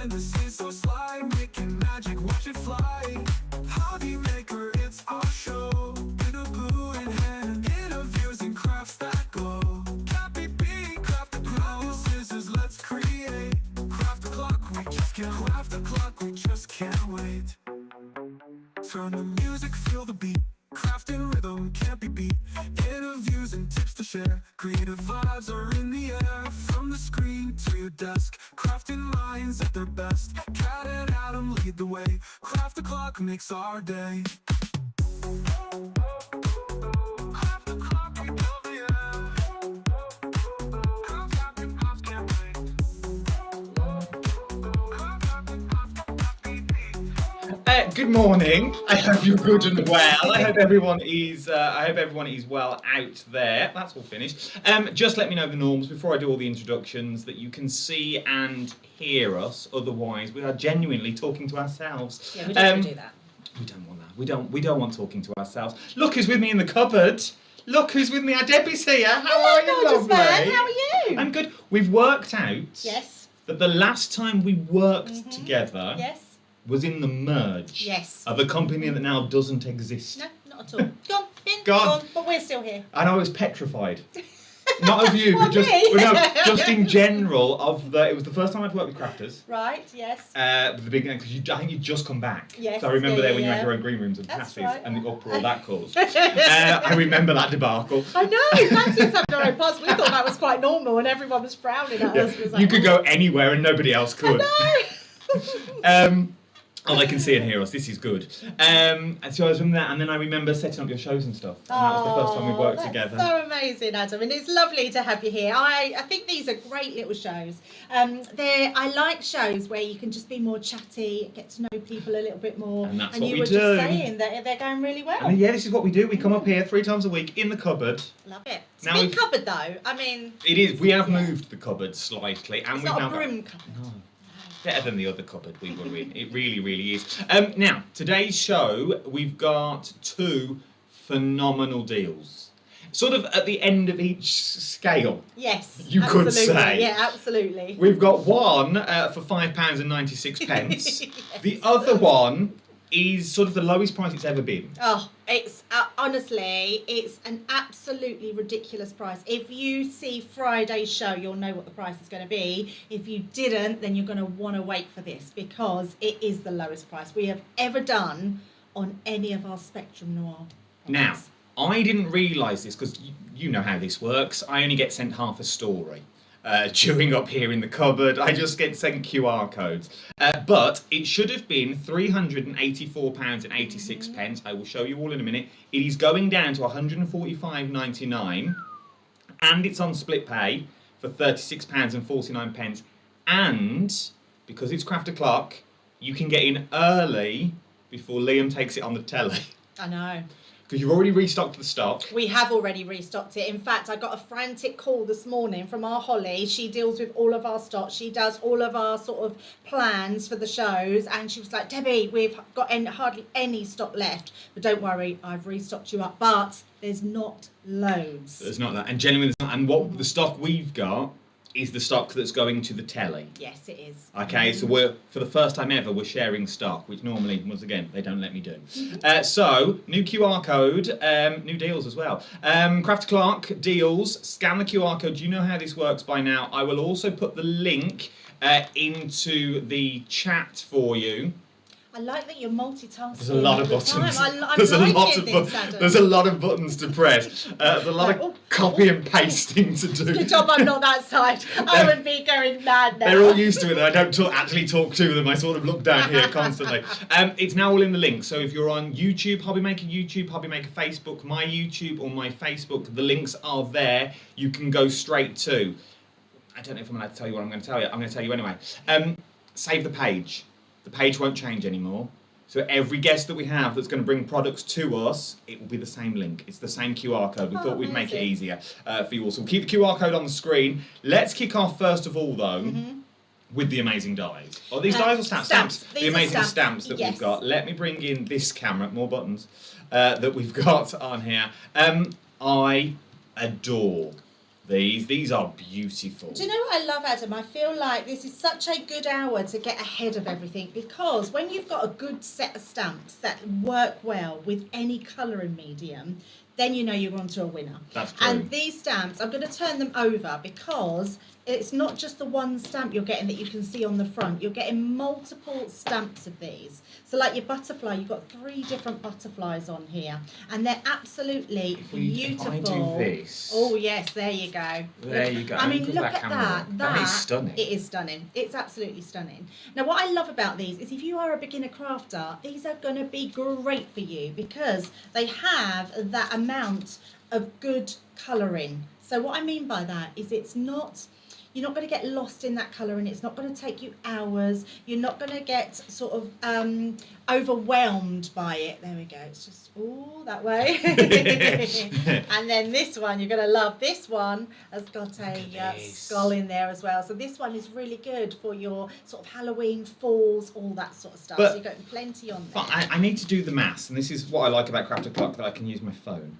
behind the scenes so sly, making magic, watch it fly. Hobby maker, it's our show. In a blue in hand, interviews and crafts that glow. Copy beat, craft the ground, scissors, let's create. Craft the clock, we just can't. Craft the clock, we just can't wait. Turn the music, feel the beat. Crafting rhythm can't be beat. Interviews and tips to share. Creative vibes are in the air. From the screen to your desk, crafting minds at their best. Cat and Adam lead the way. Craft the clock makes our day. Craft the clock, we build the air. Crafting pops can't wait. Good morning. I hope you're good and well. I hope everyone is. Well out there. That's all finished. Just let me know the norms before I do all the introductions that you can see and hear us. Otherwise, we are genuinely talking to ourselves. Yeah, we don't want to do that. We don't want that. We don't want talking to ourselves. Look who's with me in the cupboard. Look who's with me. Debbie's here. How are you, lovely? How are you? I'm good. We've worked out. Yes. That the last time we worked together. Yes. Was in the merge of a company that now doesn't exist. No, not at all. Gone, been, Gone. gone, but we're still here. And I was petrified. Not of you, Well, but just me. well, no, just in general. It was the first time I'd worked with crafters. Right, yes. With the beginning, because I think you'd just come back. Yes, So I remember yeah, there when you yeah. had your own green rooms and That's pasties right. and the uproar that caused. I remember that debacle. I know, Nancy's having her own pass. We thought that was quite normal and everyone was frowning at us. It was like, You could go anywhere and nobody else could. I know. Oh, they can see and hear us. This is good. And so I was from that, and then I remember setting up your shows and stuff. And that was the first time we worked that's together. So amazing, Adam, and it's lovely to have you here. I think these are great little shows. I like shows where you can just be more chatty, get to know people a little bit more. And that's and what you we were do. just saying that they're going really well. And yeah, this is what we do. We come up here 3 times a week in the cupboard. Love it. It's Now a big we've- cupboard though. I mean, It is. We have moved the cupboard slightly, and it's we've not now a broom cupboard. No. Better than the other cupboard we were in. It really, really is. Now, today's show, we've got 2 phenomenal deals. Sort of at the end of each scale. Yes. You could absolutely. say. Yeah, absolutely. We've got one for £5.96. Yes. The other one is sort of the lowest price it's ever been. Oh, it's honestly, it's an absolutely ridiculous price. If you see Friday's show, you'll know what the price is going to be. If you didn't, then you're going to want to wait for this because it is the lowest price we have ever done on any of our Spectrum Noir. Now, I didn't realise this because you know how this works. I only get sent half a story. Chewing up here in the cupboard, I just get sent QR codes. But it should have been £384.86. I will show you all in a minute. It is going down to £145.99, and it's on split pay for £36.49. And because it's Craft O'Clock, you can get in early before Liam takes it on the telly. I know. Because you've already restocked the stock. We have already restocked it. In fact, I got a frantic call this morning from our Holly. She deals with all of our stock. She does all of our sort of plans for the shows. And she was like, Debbie, we've got hardly any stock left. But don't worry, I've restocked you up. But there's not loads. There's not that. And genuinely, there's not. And what the stock we've got is the stock that's going to the telly. Yes, it is. Okay, so for the first time ever, we're sharing stock, which normally, once again, they don't let me do. So, new QR code, new deals as well. Craft Clark deals, scan the QR code. Do you know how this works by now? I will also put the link into the chat for you. I like that you're multitasking. There's a lot of all the buttons. time. I'm There's a liking lot of this, Adam. there's a lot of buttons to press. There's a lot of copy and pasting to do. Good job I'm not that side. I would be going mad now. They're all used to it. I don't actually talk to them. I sort of look down here constantly. It's now all in the link. So if you're on YouTube, Hobby Maker Facebook, my YouTube or my Facebook, the links are there. You can go straight to. I don't know if I'm allowed to tell you what I'm going to tell you. I'm going to tell you anyway. Save the page. The page won't change anymore. So every guest that we have that's going to bring products to us, it will be the same link. It's the same QR code. We thought we'd make it easier for you all. So we'll keep the QR code on the screen. Let's kick off first of all, though, with the amazing dies. Oh, these dies or stamps? Stamps. The amazing stamps that we've got. Let me bring in this camera, more buttons, that we've got on here. I adore These are beautiful. Do you know what I love, Adam? I feel like this is such a good hour to get ahead of everything, because when you've got a good set of stamps that work well with any colouring medium, then you know you're onto a winner. That's true. And these stamps, I'm going to turn them over, because it's not just the one stamp you're getting that you can see on the front. You're getting multiple stamps of these. So like your butterfly, you've got 3 different butterflies on here, and they're absolutely beautiful. If I do this. Oh yes, there you go. There you go. I mean, Look look at at that that. camera. That is stunning. It is stunning. It's absolutely stunning. Now, what I love about these is if you are a beginner crafter, these are going to be great for you, because they have that amount of good colouring. So what I mean by that is you're not going to get lost in that colour, and it's not going to take you hours. You're not going to get sort of overwhelmed by it. There we go. It's just all that way. And then this one, you're going to love. This one has got a skull in there as well. So this one is really good for your sort of Halloween, falls, all that sort of stuff. But, so you've got plenty on there. But I need to do the maths, and this is what I like about Craft O'Clock, that I can use my phone.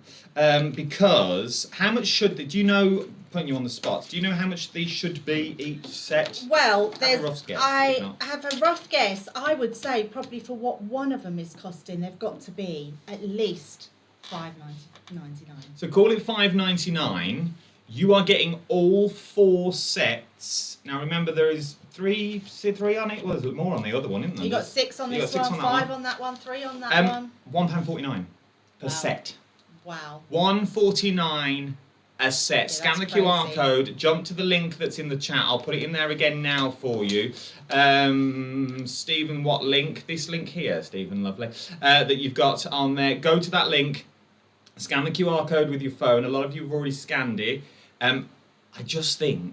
Because how much should do you know? Putting you on the spot. Do you know how much these should be each set? Well, Have a rough guess, if I not. have a rough guess. I would say probably for what one of them is costing, they've got to be at least $5.99. So call it $5.99. You are getting all 4 sets. Now remember, there is three on it. Well, there's more on the other one, isn't there? You got 6 on You this got 6 one, on that 5 one. on that one, 3 on that one. £1.49 per Wow. set. Wow. $1.49 a set. Yeah, Scan the that's QR crazy. code, jump to the link that's in the chat. I'll put it in there again now for you. Stephen, what link? This link here, Stephen, lovely, that you've got on there. Go to that link, scan the QR code with your phone. A lot of you have already scanned it. I just think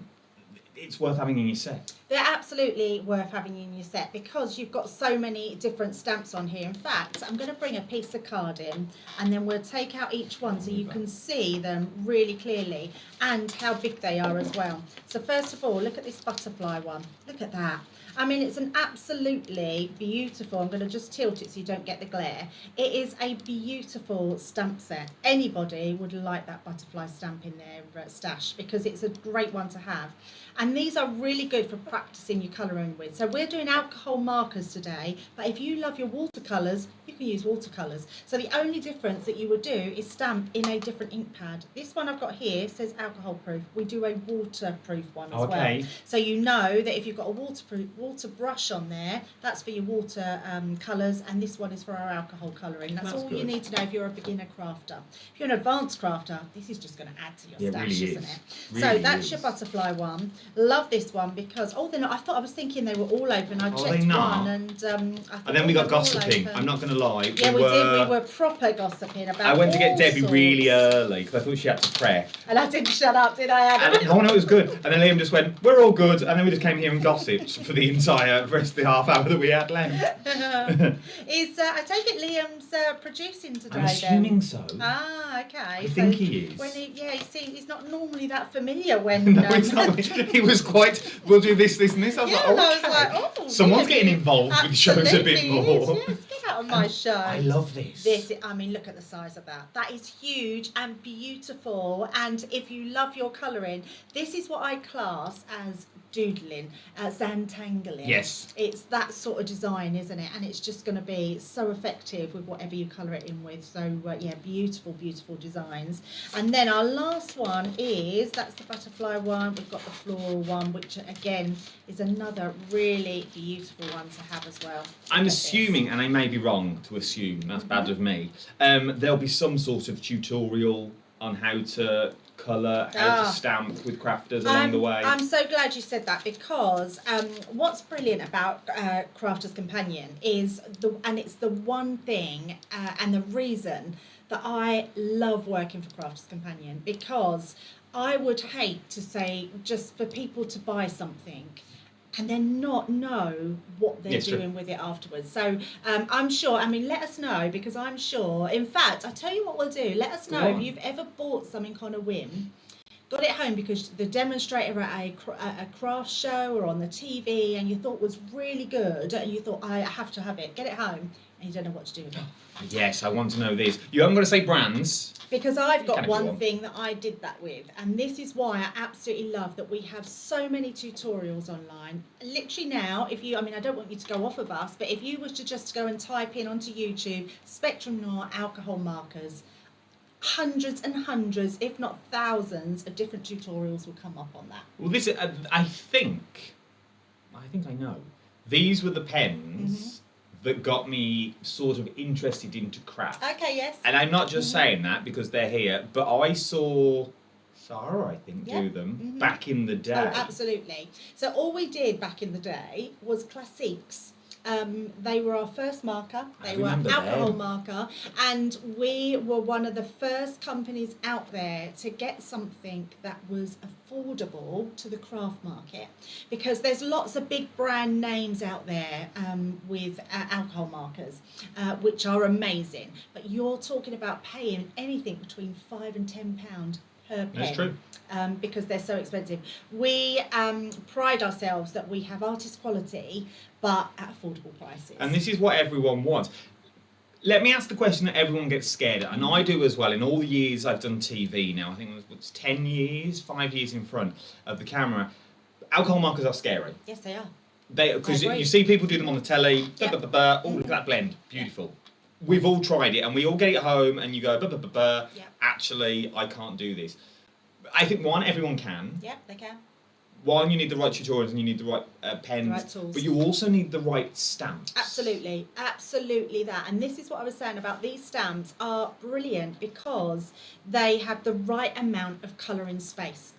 it's worth having in your set. They're absolutely worth having in your set, because you've got so many different stamps on here. In fact, I'm going to bring a piece of card in, and then we'll take out each one so you can see them really clearly and how big they are as well. So first of all, look at this butterfly one. Look at that. I mean, it's an absolutely beautiful, I'm going to just tilt it so you don't get the glare. It is a beautiful stamp set. Anybody would like that butterfly stamp in their stash, because it's a great one to have. And these are really good for practicing your colouring with. So we're doing alcohol markers today, but if you love your watercolours, you can use watercolours. So the only difference that you would do is stamp in a different ink pad. This one I've got here says alcohol proof. We do a waterproof one as well. So you know that if you've got a water brush on there, that's for your water colours, and this one is for our alcohol colouring. That's all good. you need to know if you're a beginner crafter. If you're an advanced crafter, this is just going to add to your stash, really isn't is. it? Really So that's is. your butterfly one. Love this one because they're not. I was thinking they were all open. I Are checked they not? one, and I thought, And then we got they're all gossiping. open. I'm not going to lie. Yeah, we did. We were proper gossiping about. I went to get all Debbie really sorts. early because I thought she had to prep. And I didn't shut up, did I? Adam? And oh no, it was good. And then Liam just went, "We're all good," and then we just came here and gossiped for the entire rest of the half hour that we had left. I take it Liam's producing today. I'm assuming then? so. Ah, okay. I think he is. When he's not normally that familiar when. No, it's not. He was quite. We'll do this, this, and this. I was Yeah, like, and oh, I was okay. like, oh, Someone's really? getting involved with shows a bit Absolutely more. is, yes, get out of my show. I love this. I mean, look at the size of that. That is huge and beautiful. And if you love your colouring, this is what I class as doodling, Zantangling. Yes. It's that sort of design, isn't it? And it's just going to be so effective with whatever you colour it in with. So, yeah, beautiful, beautiful designs. And then our last one that's the butterfly one. We've got the floral one, which, again, is another really beautiful one to have as well. I'm Look at this. assuming, and I may be wrong to assume, that's bad of me, there'll be some sort of tutorial on how to colour, how to stamp with crafters along the way. I'm so glad you said that, because what's brilliant about Crafter's Companion is it's the one thing and the reason that I love working for Crafter's Companion, because I would hate to say just for people to buy something and then not know what they're doing with it afterwards. So I'm sure, let us know, because I'm sure, in fact, I'll tell you what we'll do. Let us know if you've ever bought something on a whim, got it home because the demonstrator at a craft show or on the TV and you thought was really good and you thought, I have to have it, get it home, and you don't know what to do with it. Yes, I want to know this. You haven't got to say brands. Because I've Can got if you one want. thing that I did that with, and this is why I absolutely love that we have so many tutorials online. Literally now, if you, I mean, I don't want you to go off of us, but if you was to just go and type in onto YouTube, Spectrum Noir alcohol markers, hundreds and hundreds, if not thousands, of different tutorials will come up on that. Well, this I think I know. These were the pens that got me sort of interested into craft. Okay, yes. And I'm not just saying that because they're here, but I saw Sarah, I think, Yeah. do them back in the day. Oh, absolutely. So all we did back in the day was classiques. They were our first marker. They were remember alcohol them. marker, and we were one of the first companies out there to get something that was affordable to the craft market, because there's lots of big brand names out there with alcohol markers, which are amazing. But you're talking about paying anything between £5 and £10 per pen. That's true. Because they're so expensive. We pride ourselves that we have artist quality, but at affordable prices. And this is what everyone wants. Let me ask the question that everyone gets scared at, and I do as well. In all the years I've done TV now, I think it's 10 years, 5 years in front of the camera, alcohol markers are scary. Yes, they are. Because I agree. you see people do them on the telly, Yep. oh, look at that blend, beautiful. We've all tried it, and we all get it home, and you go, Yep. actually, I can't do this. I think, one, everyone can. Yep, they can. One, you need the right tutorials and you need the right pens, The right tools. but you also need the right stamps. Absolutely, absolutely that. And this is what I was saying about these stamps are brilliant because they have the right amount of colour in space.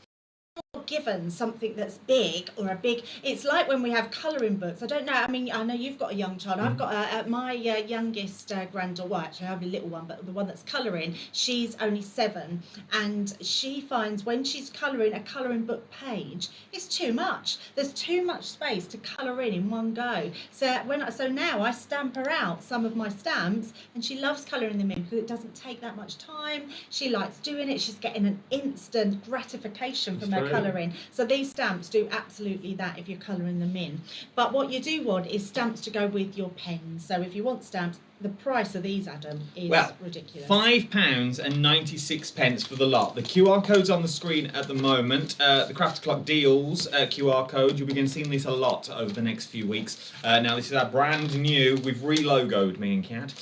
Given something that's big or a big, it's like when we have colouring books. I don't know, I mean, I know you've got a young child. I've got my youngest granddaughter, well, actually I have a little one, but the one that's colouring, she's only 7, and she finds when she's colouring a colouring book page, it's too much. There's too much space to colour in one go. So now I stamp her out some of my stamps, and she loves colouring them in because it doesn't take that much time. She likes doing it. She's getting an instant gratification from her True. colouring. So these stamps do absolutely that if you're colouring them in. But what you do want is stamps to go with your pens. So if you want stamps, the price of these, Adam, is ridiculous. £5.96 for the lot. The QR code's on the screen at the moment. The Craft Clock Deals QR code. You'll begin seeing this a lot over the next few weeks. Now, this is our brand new, we've re-logoed me and Kat,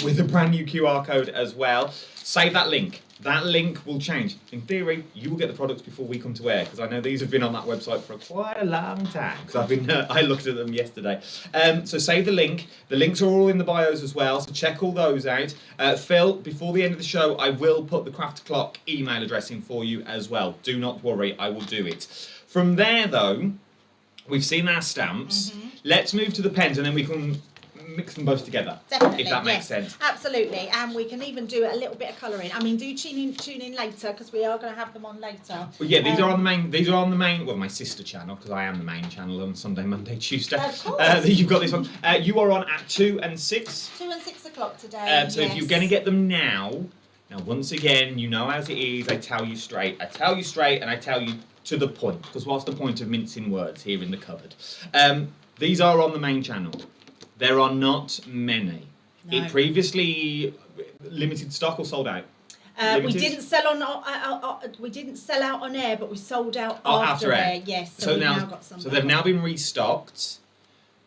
with a brand new QR code as well. Save that link. That link will change. In theory, you will get the products before we come to air, because I know these have been on that website for quite a long time. Because I looked at them yesterday. So save the link. The links are all in the bios as well. So check all those out. Phil, before the end of the show, I will put the Craft Clock email address in for you as well. Do not worry, I will do it. From there, though, we've seen our stamps. Let's move to the pens, and then we can mix them both together. Definitely, if that makes yes, sense. Absolutely, and we can even do a little bit of colouring. I mean, do tune in later because we are going to have them on later. Well, yeah, these are on the main. These are on the main. Well, my sister channel, because I am the main channel on Sunday, Monday, Tuesday. Of course. You've got this one. You are on at 2 and 6. 2 and 6 o'clock today. So if you're going to get them now, once again, you know as it is. I tell you straight. And I tell you to the point. Because what's the point of mincing words here in the cupboard? These are on the main channel. There are not many. No. It previously limited stock or sold out. We didn't sell we didn't sell out on air, but we sold out after air. Yes, so we've now got some. So they've now been restocked,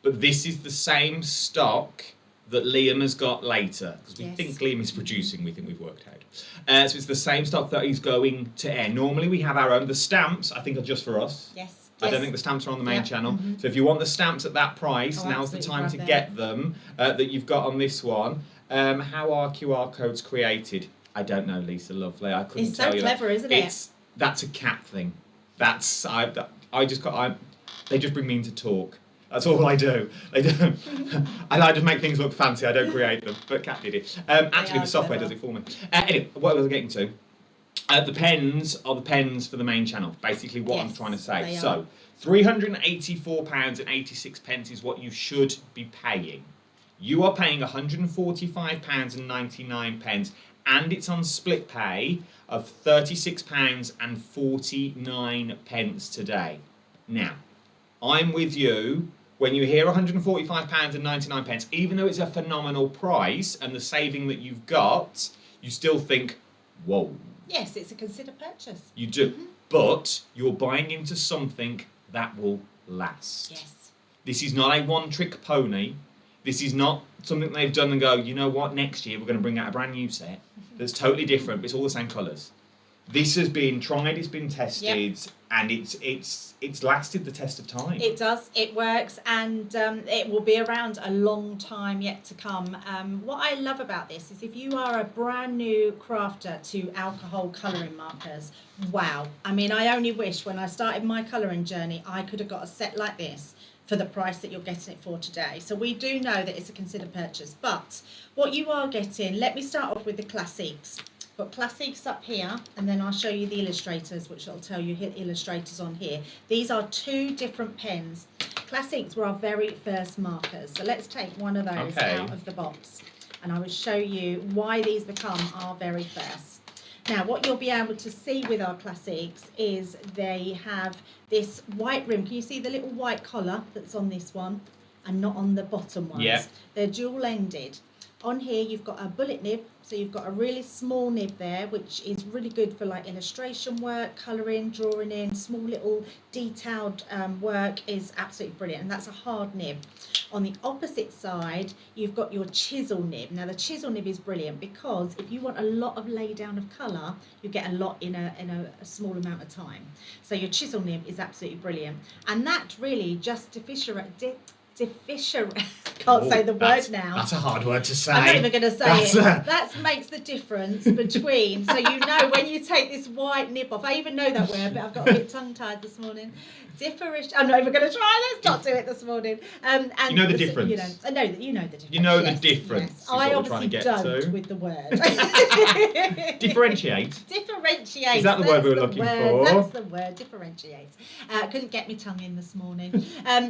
but this is the same stock that Liam has got later, because we think Liam is producing. We think we've worked out. So it's the same stock that he's going to air. Normally we have our own. The stamps, I think, are just for us. Yes. I don't think the stamps are on the main channel. So if you want the stamps at that price, now's the time to get them that you've got on this one. How are QR codes created? I don't know, Lisa Lovely. I couldn't tell you. It's so clever, isn't it? That's a cat thing. They just bring me in to talk. That's all I do. They don't. I just make things look fancy. I don't create them. But Kat did it. Actually, the software does it for me. Anyway, what was I getting to? The pens are the pens for the main channel. Basically, what I'm trying to say. So, £384.86 is what you should be paying. You are paying £145.99 and it's on split pay of £36.49 today. Now, I'm with you. When you hear £145.99, even though it's a phenomenal price and the saving that you've got, you still think, whoa. Yes, it's a considered purchase. You do. But you're buying into something that will last. Yes. This is not a one-trick pony. This is not something they've done and go, you know what, next year we're going to bring out a brand new set that's totally different, but it's all the same colours. This has been tried, it's been tested, and it's lasted the test of time. It does, it works, and it will be around a long time yet to come. What I love about this is if you are a brand new crafter to alcohol colouring markers, wow. I mean, I only wish when I started my colouring journey I could have got a set like this for the price that you're getting it for today. So we do know that it's a considered purchase, but what you are getting, let me start off with the classics. Got classics up here, and then I'll show you the illustrators, which I'll tell you hit illustrators on here. These are two different pens. Classics were our very first markers. So let's take one of those out of the box, and I will show you why these become our very first. Now, what you'll be able to see with our classics is they have this white rim. Can you see the little white collar that's on this one and not on the bottom ones? Yeah. They're dual-ended. On here, you've got a bullet nib, so you've got a really small nib there, which is really good for like illustration work, colouring, drawing in, small little detailed work is absolutely brilliant, and that's a hard nib. On the opposite side, you've got your chisel nib. Now, the chisel nib is brilliant because if you want a lot of lay down of colour, you get a lot in a small amount of time. So your chisel nib is absolutely brilliant, and that really just can't say the word now. That's a hard word to say. I'm not even going to say it. That makes the difference between, so you know when you take this white nib off, I even know that word, but I've got a bit tongue-tied this morning. I'm not even going to try, let's not do it this morning. And you know the difference. You know the difference. You know the difference. Yes. I obviously don't with the word. Differentiate. Differentiate. Is that the word we were looking for? That's the word, differentiate. Couldn't get my tongue in this morning.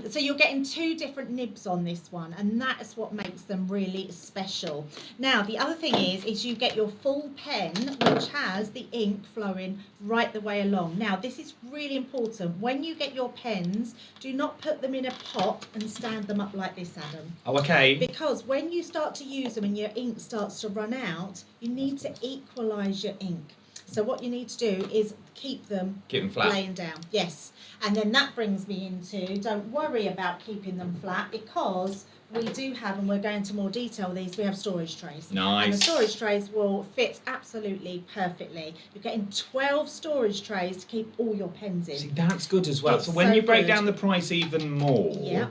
So you're getting two different nibs on this one, and that's what makes them really special. Now, the other thing is you get your full pen, which has the ink flowing right the way along. Now, this is really important. When you get your pens, do not put them in a pot and stand them up like this, Adam. Oh, okay. Because when you start to use them and your ink starts to run out, you need to equalise your ink. So what you need to do is keep them flat. laying down. Yes. And then that brings me into, don't worry about keeping them flat, because we do have, and we're going into more detail with these, we have storage trays. Nice. And the storage trays will fit absolutely perfectly. You're getting 12 storage trays to keep all your pens in. See, that's good as well. It's so when so you break good. down the price even more, Yeah.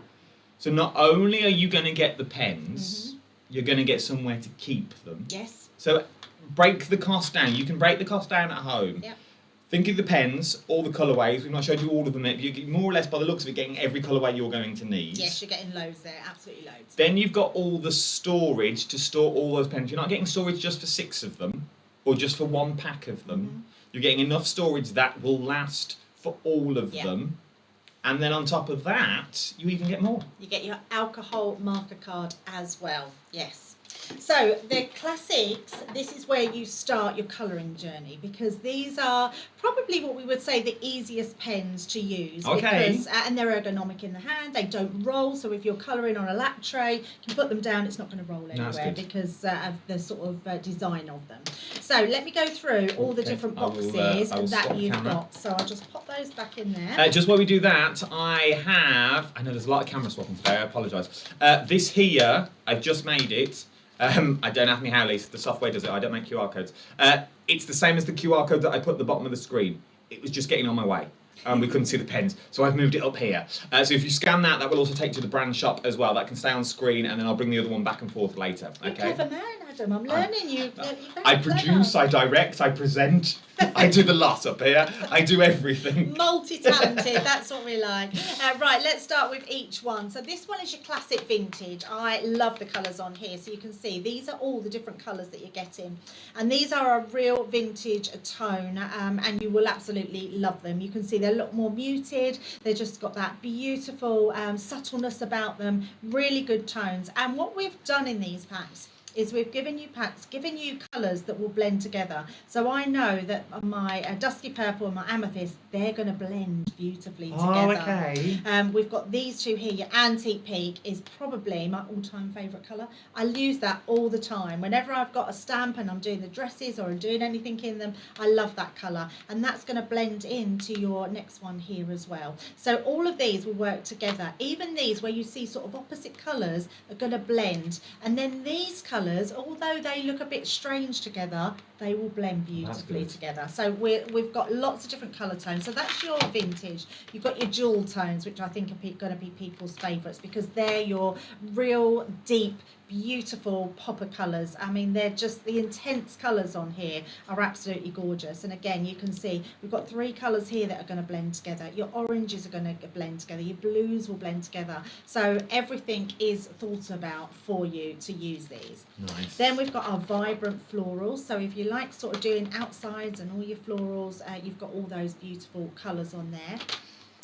so not only are you going to get the pens, you're going to get somewhere to keep them. Yes. So break the cost down. You can break the cost down at home. Yep. Think of the pens, all the colourways. We've not showed you all of them. You're more or less, by the looks of it, getting every colourway you're going to need. Yes, you're getting loads there, absolutely loads. Then you've got all the storage to store all those pens. You're not getting storage just for 6 of them or just for 1 pack of them. You're getting enough storage that will last for all of them. And then on top of that, you even get more. You get your alcohol marker card as well, yes. So the classics, this is where you start your colouring journey, because these are probably what we would say the easiest pens to use. Okay. Because, and they're ergonomic in the hand, they don't roll, so if you're colouring on a lap tray, you can put them down, it's not going to roll anywhere because of the sort of design of them. So let me go through all the different boxes that you've got. So I'll just pop those back in there. Just while we do that, I know there's a lot of camera swapping today, I apologise. This here, I've just made it. I don't ask me how, Lisa. The software does it. I don't make QR codes. It's the same as the QR code that I put at the bottom of the screen. It was just getting on my way. We couldn't see the pens, so I've moved it up here. So if you scan that, that will also take you to the brand shop as well. That can stay on screen, and then I'll bring the other one back and forth later. You're Okay. a clever man, Adam. I'm learning you. I produce, I direct, I present. I do the lot up here. I do everything. Multi-talented, that's what we like. Right, let's start with each one. So this one is your classic vintage. I love the colours on here. So you can see these are all the different colours that you're getting. And these are a real vintage tone, and you will absolutely love them. You can see they're a lot more muted. They've just got that beautiful subtleness about them. Really good tones. And what we've done in these packs is we've given you packs, given you colours that will blend together. So I know that my dusky purple and my amethyst, they're going to blend beautifully Oh, together. okay. We've got these two here. Your antique peak is probably my all-time favourite colour. I use that all the time. Whenever I've got a stamp and I'm doing the dresses or I'm doing anything in them, I love that colour. And that's going to blend into your next one here as well. So all of these will work together. Even these where you see sort of opposite colours are going to blend. And then these colours, although they look a bit strange together, they will blend beautifully together. So we've got lots of different colour tones. So that's your vintage. You've got your jewel tones, which I think are going to be people's favourites because they're your real deep, beautiful popper colours. I mean, they're just the intense colours on here are absolutely gorgeous. And again, you can see we've got 3 colours here that are going to blend together. Your oranges are going to blend together. Your blues will blend together. So everything is thought about for you to use these. Nice. Then we've got our vibrant florals. So if you like sort of doing outsides and all your florals, you've got all those beautiful colours on there.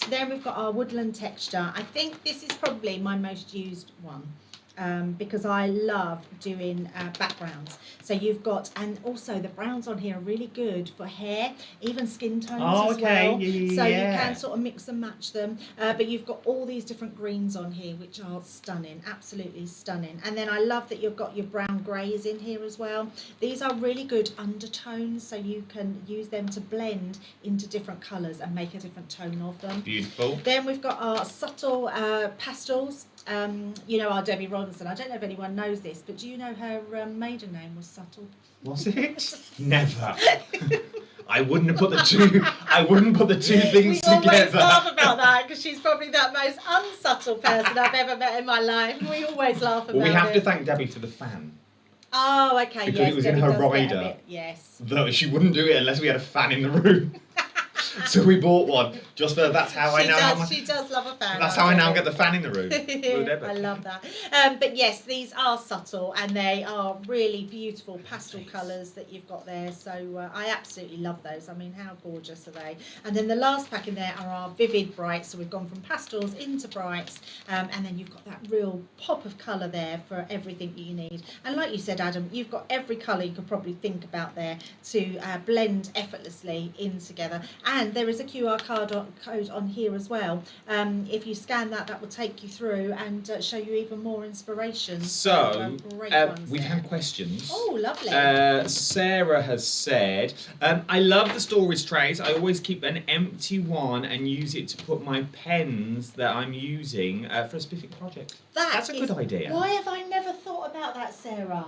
Then we've got our woodland texture. I think this is probably my most used one. Because I love doing backgrounds. So you've got, and also the browns on here are really good for hair, even skin tones as well. So you can sort of mix and match them. But you've got all these different greens on here, which are stunning, absolutely stunning. And then I love that you've got your brown greys in here as well. These are really good undertones, so you can use them to blend into different colours and make a different tone of them. Beautiful. Then we've got our subtle pastels. You know our Debbie Robinson. I don't know if anyone knows this, but do you know her maiden name was Subtle? Was it? Never. I wouldn't have put the two. I wouldn't put the two things we together. We always laugh about that because she's probably the most unsubtle person I've ever met in my life. We always laugh about it. Well, we have to thank Debbie for the fan. Oh, okay. Because yes, it was Debbie in her does get a rider. bit- Yes. Though she wouldn't do it unless we had a fan in the room. So we bought one just for that's how I know. She does love a fan. That's how I now get the fan in the room. I love that. But yes, these are subtle and they are really beautiful pastel colours that you've got there. So I absolutely love those. I mean, how gorgeous are they? And then the last pack in there are our vivid brights. So we've gone from pastels into brights, and then you've got that real pop of colour there for everything that you need. And like you said, Adam, you've got every colour you could probably think about there to blend effortlessly in together. And there is a QR code on here as well. If you scan that, that will take you through and show you even more inspiration. So, great ones we've there. had questions. Oh, lovely. Sarah has said, I love the storage trays. I always keep an empty one and use it to put my pens that I'm using for a specific project. That's a good idea. Why have I never thought about that, Sarah?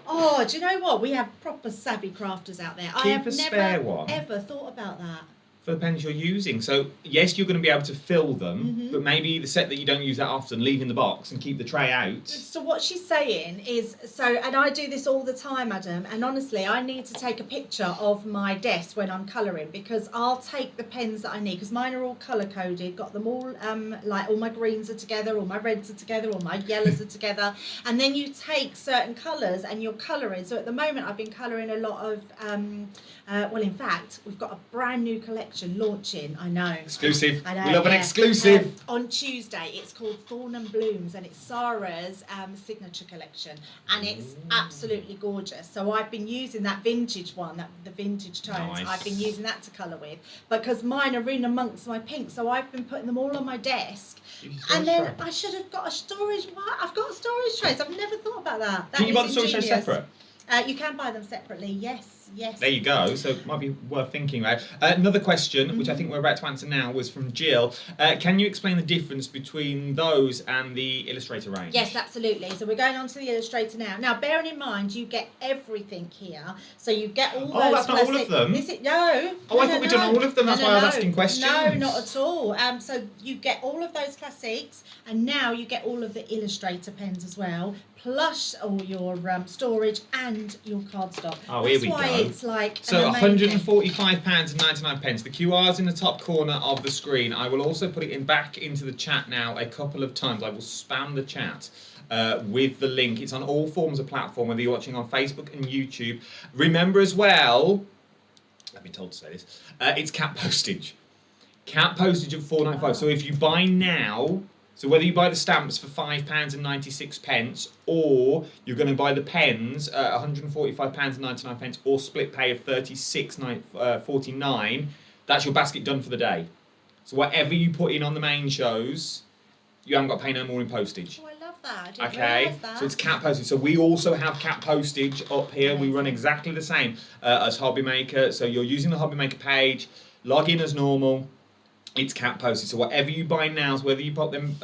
Oh, do you know what? We have proper savvy crafters out there. I Keep have a spare one. ever thought about that. For the pens you're using. So, yes, you're going to be able to fill them, but maybe the set that you don't use that often, leave in the box and keep the tray out. So what she's saying is, and I do this all the time, Adam, and honestly, I need to take a picture of my desk when I'm colouring because I'll take the pens that I need, because mine are all colour-coded, got them all, like all my greens are together, all my reds are together, all my yellows are together, and then you take certain colours and you're colouring. So at the moment, I've been colouring a lot of, well, in fact, we've got a brand new collection launching. I know. Exclusive. I know, We love an exclusive. on Tuesday, it's called Thorn and Blooms, and it's Sarah's signature collection, and it's absolutely gorgeous. So I've been using that vintage one, the vintage tones. Nice. I've been using that to colour with, because mine are in amongst my pinks. So I've been putting them all on my desk, and then I should have got a storage. I've got storage trays. I've never thought about that. Can you buy the storage trays separate? You can buy them separately. Yes. Yes. There you go. So it might be worth thinking about. Another question, which I think we're about to answer now, was from Jill. Can you explain the difference between those and the Illustrator range? Yes, absolutely. So we're going on to the Illustrator now. Now, bearing in mind, you get everything here. So you get all those. Oh, that's not all of them? No. Oh, I thought we'd done all of them. That's why I was asking questions. No, not at all. So you get all of those classics, and now you get all of the Illustrator pens as well, plus all your storage and your cardstock. Oh, here we go. That's why it's like So amazing. £145.99. The QR's in the top corner of the screen. I will also put it back into the chat now a couple of times. I will spam the chat with the link. It's on all forms of platform, whether you're watching on Facebook and YouTube. Remember as well, I've been told to say this, it's cap postage. Cap postage at £4.95. So if you buy now, So whether you buy the stamps for £5.96 or you're going to buy the pens at £145.99 or split pay of £36.49, that's your basket done for the day. So whatever you put in on the main shows, you haven't got to pay no more in postage. Oh, I love that. I didn't Okay, realise that. so it's cat postage. So we also have cat postage up here. Amazing. We run exactly the same as Hobby Maker. So you're using the Hobby Maker page, log in as normal. It's cat postage. So whatever you buy now, so whether you put them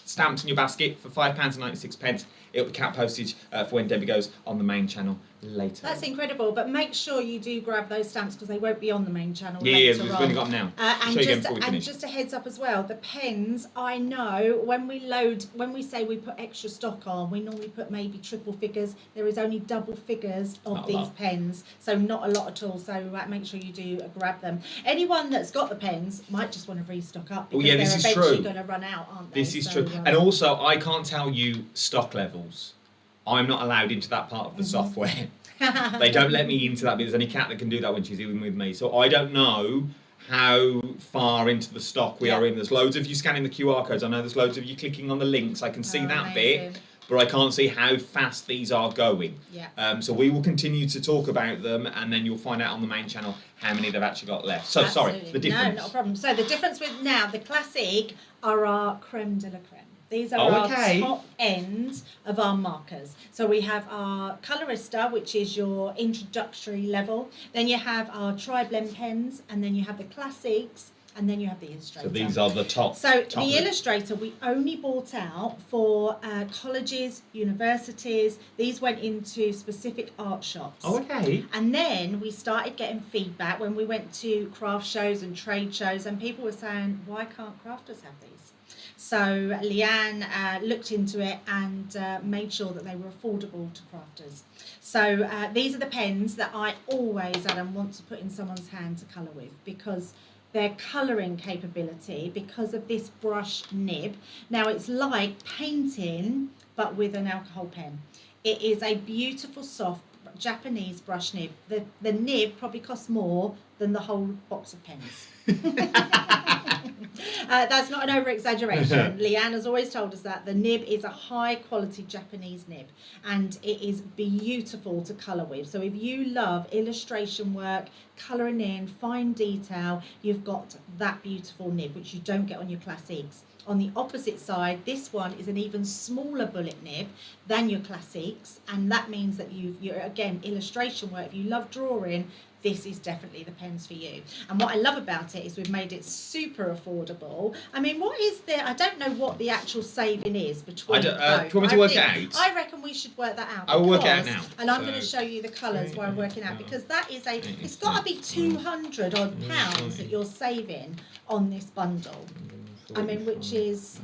stamps in your basket for £5.96, it'll be cat postage for when Debbie goes on the main channel later. That's incredible, but make sure you do grab those stamps because they won't be on the main channel Yeah, later we've on. only got them now. And, show you again before we and finish. just a heads up as well, the pens, I know when we say we put extra stock on, we normally put maybe triple figures. There is only double figures of Not a these lot. pens, so not a lot at all. So make sure you do grab them. Anyone that's got the pens might just want to restock up because yeah, this is they're eventually true. going to run out, aren't they? This is So, true. And also, I can't tell you stock levels. I'm not allowed into that part of the software. They don't let me into that, but there's only Kat that can do that when she's in with me. So I don't know how far into the stock we are in. There's loads of you scanning the QR codes. I know there's loads of you clicking on the links. I can see that amazing. bit, but I can't see how fast these are going. Yeah. So we will continue to talk about them, and then you'll find out on the main channel how many they've actually got left. So Absolutely. sorry, the difference. No, not a problem. So the difference with now, the classic are our creme de la creme. These are Oh, okay. our top end of our markers. So we have our Colorista, which is your introductory level. Then you have our tri-blend pens, and then you have the classics, and then you have the Illustrator. So these are the top. So top the of- Illustrator we only bought out for colleges, universities. These went into specific art shops. Oh, okay. And then we started getting feedback when we went to craft shows and trade shows, and people were saying, why can't crafters have these? So Leanne looked into it and made sure that they were affordable to crafters. So these are the pens that I always, Adam, want to put in someone's hand to colour with because their colouring capability, because of this brush nib. Now it's like painting but with an alcohol pen. It is a beautiful soft Japanese brush nib. The nib probably costs more than the whole box of pens. That's not an over-exaggeration. Leanne has always told us that. The nib is a high-quality Japanese nib, and it is beautiful to colour with. So if you love illustration work, colouring in, fine detail, you've got that beautiful nib, which you don't get on your classics. On the opposite side, this one is an even smaller bullet nib than your classics, and that means that you're again, illustration work. If you love drawing, this is definitely the pens for you. And what I love about it is we've made it super affordable. I mean, what is there? I don't know what the actual saving is between both. do you want me to work it out? I reckon we should work that out. I will work it out because- now. And I'm So, going to show you the colours while I'm working out, because that is it's got to be 200 odd pounds that you're saving on this bundle. I mean, which is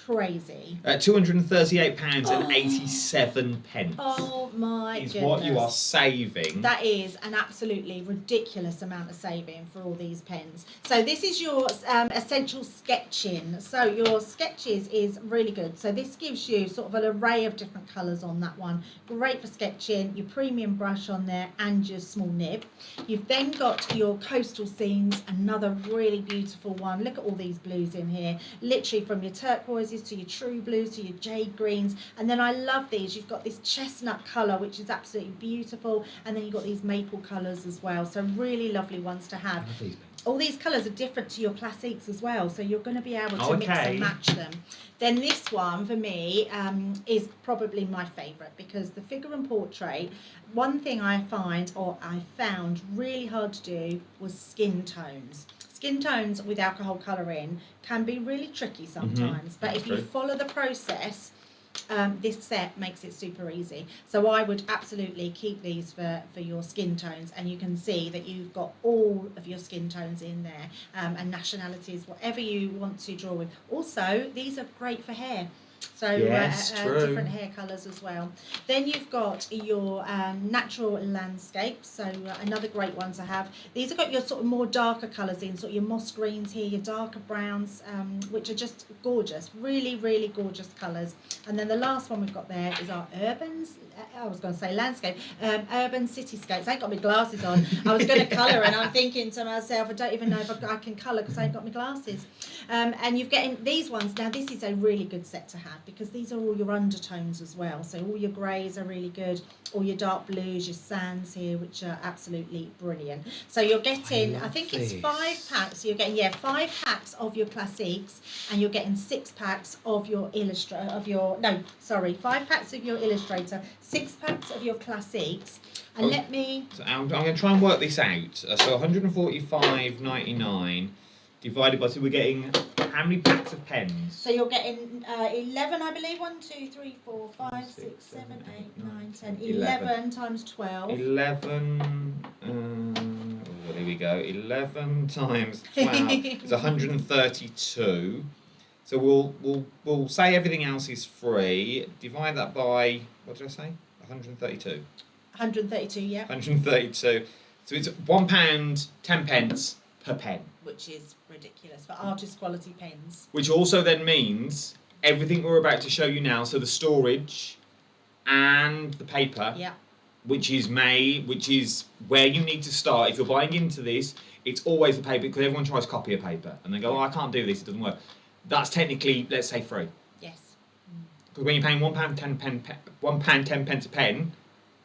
crazy. £238.87 Oh my is goodness. what you are saving. That is an absolutely ridiculous amount of saving for all these pens. So this is your essential sketching. So your sketches is really good. So this gives you sort of an array of different colours on that one. Great for sketching, your premium brush on there and your small nib. You've then got your coastal scenes, another really beautiful one. Look at all these blues in here. Literally from your turquoises to your true blues to your jade greens. And then I love these. You've got this chestnut colour, which is absolutely beautiful. And then you've got these maple colours as well. So really lovely ones to have. All these colours are different to your classics as well. So you're going to be able to mix and match them. Then this one, for me, is probably my favourite, because the figure and portrait, one thing I found really hard to do was skin tones. Skin tones with alcohol colouring can be really tricky sometimes, but if you follow the process, this set makes it super easy. So I would absolutely keep these for your skin tones, and you can see that you've got all of your skin tones in there, and nationalities, whatever you want to draw with. Also, these are great for hair. So Yes, true. different hair colours as well. Then you've got your natural landscapes. So another great one to have. These have got your sort of more darker colours in, sort of your moss greens here, your darker browns, which are just gorgeous. Really, really gorgeous colours. And then the last one we've got there is our urbans. I was going to say landscape, urban cityscapes. I ain't got my glasses on. I was going to colour and I'm thinking to myself, I don't even know if I can colour because I ain't got my glasses. And you're getting these ones. Now this is a really good set to have because these are all your undertones as well. So all your greys are really good, all your dark blues, your sands here, which are absolutely brilliant. So you're getting, I think it's 5 packs. You're getting 5 packs of your classiques, and you're getting 6 packs of your 5 packs of your illustrator, 6 packs of your classiques. And let me. So I'm going to try and work this out. So 145.99 divided by, so we're getting how many packs of pens? So you're getting 11, I believe. 1, 2, 3, 4, 5, 6, 7, 8, 9, 10. 11 times 12. 11. There we go. 11 times 12 is 132. So we'll say everything else is free. Divide that by, what did I say? 132. 132, yeah. 132. So it's £1 10p per pen. Which is ridiculous for artist quality pens. Which also then means everything we're about to show you now, so the storage and the paper, Yeah. which is where you need to start. If you're buying into this, it's always the paper, because everyone tries copy of paper and they go, oh, I can't do this, it doesn't work. That's technically, let's say, free. Yes. Because when you're paying £1 10p a pen,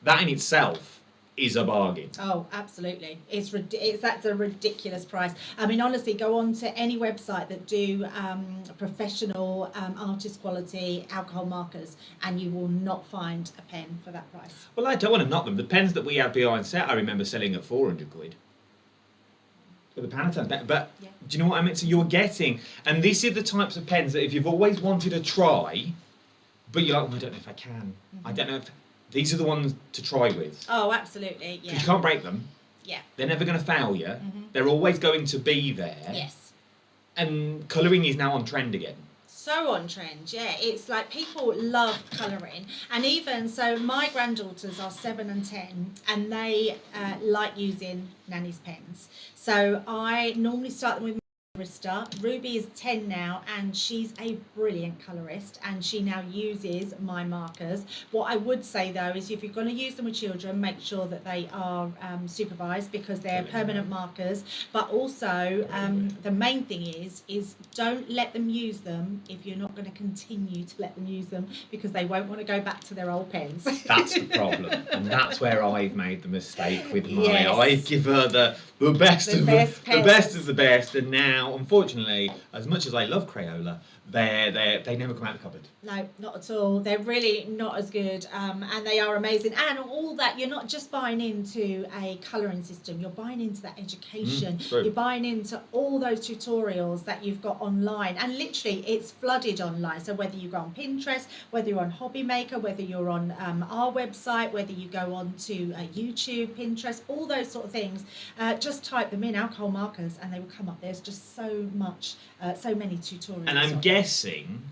that in itself is a bargain. Oh, absolutely. That's a ridiculous price. I mean, honestly, go on to any website that do professional artist quality alcohol markers, and you will not find a pen for that price. Well, I don't want to knock them. The pens that we had behind set, I remember selling at 400 quid. With the Panattone. But Yeah. do you know what I mean? So you're getting, and these are the types of pens that if you've always wanted to try, but you're like, oh, I don't know if I can. I don't know if. These are the ones to try with. Oh, absolutely. Yeah. Because you can't break them. Yeah. They're never going to fail you. They're always going to be there. Yes. And colouring is now on trend again. So on trend, yeah. It's like people love colouring, and even so, my granddaughters are 7 and 10, and they like using Nanny's pens. So I normally start them with Arista. Ruby is 10 now, and she's a brilliant colorist, and she now uses my markers. What I would say though is if you're going to use them with children, make sure that they are supervised, because they're permanent markers. But also the main thing is don't let them use them if you're not going to continue to let them use them, because they won't want to go back to their old pens. That's the problem, and that's where I've made the mistake with mine. Yes. I give her the best The of best the best of the best, and now, unfortunately, as much as I love Crayola, they never come out of the cupboard. No, not at all. They're really not as good, and they are amazing. And all that, you're not just buying into a colouring system, you're buying into that education. You're buying into all those tutorials that you've got online, and literally it's flooded online. So whether you go on Pinterest, whether you're on Hobby Maker, whether you're on our website, whether you go on to YouTube, Pinterest, all those sort of things, just type them in, alcohol markers, and they will come up. There's just so much, so many tutorials. And I'm guessing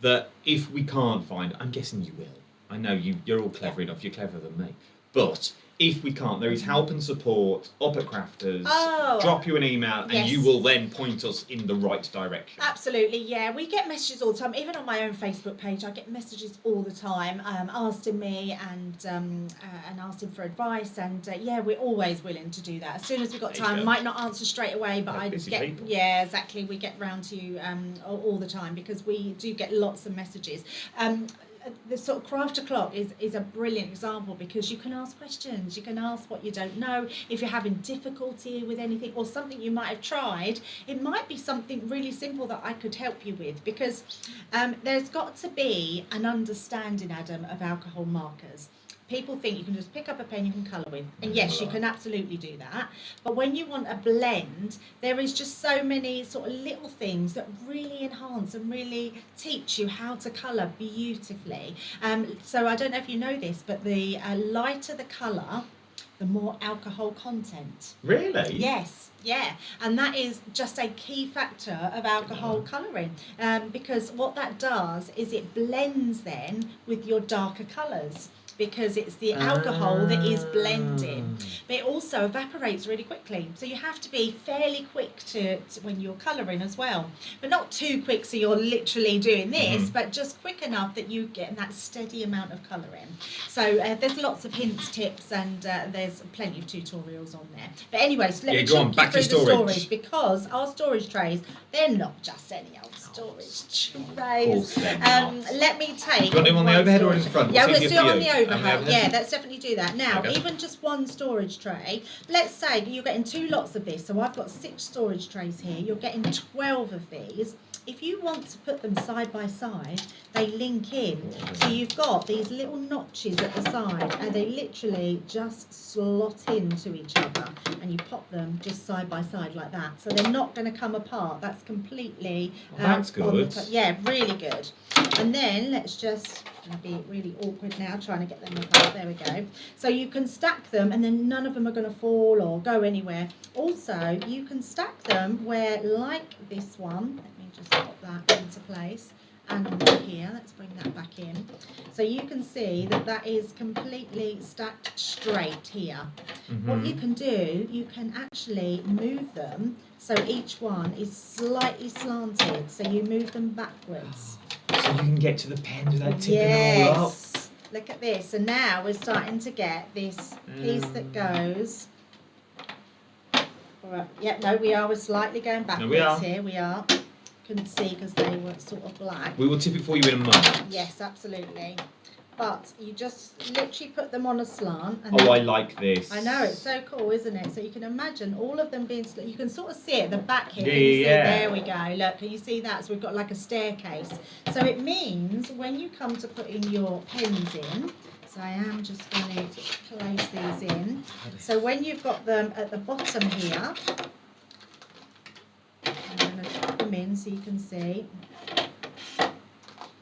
that if we can't find, I'm guessing you will. I know you're all clever enough. You're cleverer than me. But if we can't, there is help and support up at Crafters. Oh, drop you an email, and yes. you will then point us in the right direction. Absolutely, yeah. We get messages all the time. Even on my own Facebook page, I get messages all the time asking me and asking for advice. And yeah, we're always willing to do that. As soon as we've got time, might not answer straight away, but I get people. Yeah, exactly. We get round to you all the time, because we do get lots of messages. The sort of craft o'clock is a brilliant example, because you can ask questions, you can ask what you don't know. If you're having difficulty with anything or something you might have tried, it might be something really simple that I could help you with, because there's got to be an understanding, Adam, of alcohol markers. People think you can just pick up a pen, you can colour with, and yes, you can absolutely do that. But when you want a blend, there is just so many sort of little things that really enhance and really teach you how to colour beautifully. So I don't know if you know this, but the lighter the colour, the more alcohol content. Really? Yes, yeah, and that is just a key factor of alcohol colouring, because what that does is it blends then with your darker colours, because it's the alcohol that is blending, but it also evaporates really quickly, so you have to be fairly quick to when you're colouring as well, but not too quick so you're literally doing this, but just quick enough that you get that steady amount of colouring. So there's lots of hints, tips, and there's plenty of tutorials on there. But anyway, so let me talk you through the storage, because our storage trays, they're not just any old storage trays. Let me take. Do you want them on the overhead or in front? Yeah, What's let's do easier it for on you? the overhead. Yeah, let's definitely do that. Now, Okay. even just one storage tray, let's say you're getting 2 lots of this. So I've got 6 storage trays here. You're getting 12 of these. If you want to put them side by side, they link in. So you've got these little notches at the side, and they literally just slot into each other, and you pop them just side by side like that. So they're not going to come apart. That's completely that's good. yeah, really good. And then let's just, going to be really awkward now trying to get them apart. There we go. So you can stack them, and then none of them are going to fall or go anywhere. Also, you can stack them where, like this one, let me just pop that into place, and here, let's bring that back in. So you can see that that is completely stacked straight here. What you can do, you can actually move them so each one is slightly slanted, so you move them backwards. So you can get to the pen without tipping them all up. Look at this, and now we're starting to get this piece that goes. All right. Yep, no, we're slightly going backwards here. We are. Couldn't see because they were sort of black. We will tip it for you in a moment. Yes, absolutely. But you just literally put them on a slant. And I like this. I know, it's so cool, isn't it? So you can imagine all of them being, you can sort of see it at the back here. There we go. Look, can you see that? So we've got like a staircase. So it means when you come to putting your pens in, so I am just going to place these in. So when you've got them at the bottom here, I'm going to put them in so you can see.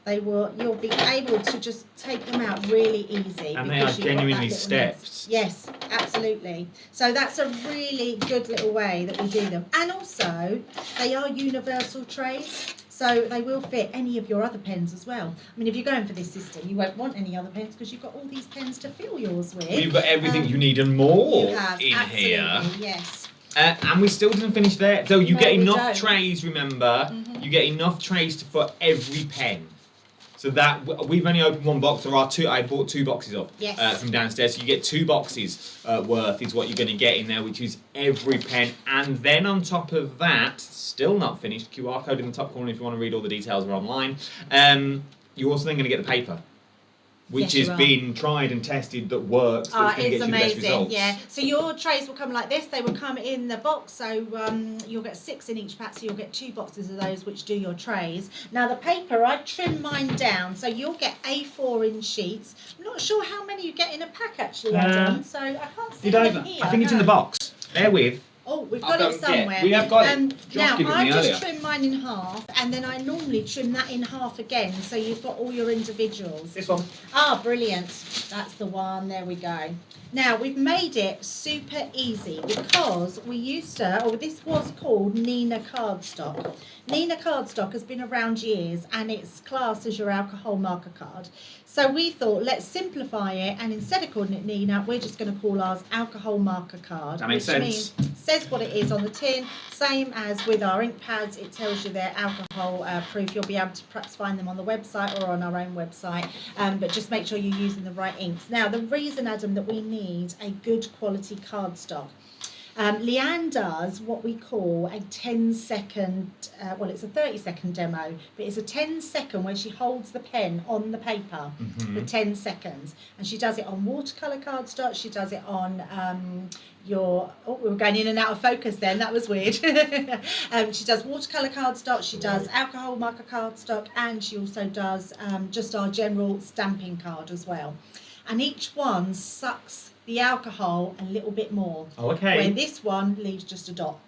You'll be able to just take them out really easy. And they are genuinely steps. Yes, absolutely. So that's a really good little way that we do them. And also, they are universal trays. So they will fit any of your other pens as well. I mean, if you're going for this system, you won't want any other pens because you've got all these pens to fill yours with. You've got everything you need and more you have, in absolutely, here. Yes. And we still didn't finish there. So you get enough trays, remember? You get enough trays for every pen. So that we've only opened one box. There are two. I bought 2 boxes up from downstairs. So you get 2 boxes worth is what you're going to get in there, which is every pen. And then on top of that, still not finished. QR code in the top corner if you want to read all the details. Are online. You're also then going to get the paper, which has been tried and tested that works. It's amazing. Yeah. So your trays will come like this. They will come in the box. So you'll get 6 in each pack. So you'll get 2 boxes of those, which do your trays. Now the paper, I trim mine down. So you'll get A4 in sheets. I'm not sure how many you get in a pack actually, Adam. So I can't see them here. I think it's in the box. Bear with. Oh, we've got it somewhere. Yeah, we have got it. Now, I just trim mine in half, and then I normally trim that in half again, so you've got all your individuals. This one. Ah, brilliant. That's the one. There we go. Now, we've made it super easy because we used to, or this was called Nina cardstock. Nina cardstock has been around years, and it's classed as your alcohol marker card. So we thought, let's simplify it, and instead of calling it Nina, we're just going to call ours alcohol marker card. That makes sense. Means, says what it is on the tin, same as with our ink pads, it tells you they're alcohol proof. You'll be able to perhaps find them on the website or on our own website, but just make sure you're using the right inks. Now, the reason, Adam, that we need a good quality cardstock, Leanne does what we call a 10-second, well, it's a 30-second demo, but it's a 10-second where she holds the pen on the paper for 10 seconds. And she does it on watercolour cardstock, she does it on we were going in and out of focus then, that was weird. She does watercolour cardstock, she does alcohol marker cardstock, and she also does just our general stamping card as well. And each one sucks the alcohol a little bit more. Oh, okay. Where this one leaves just a dot.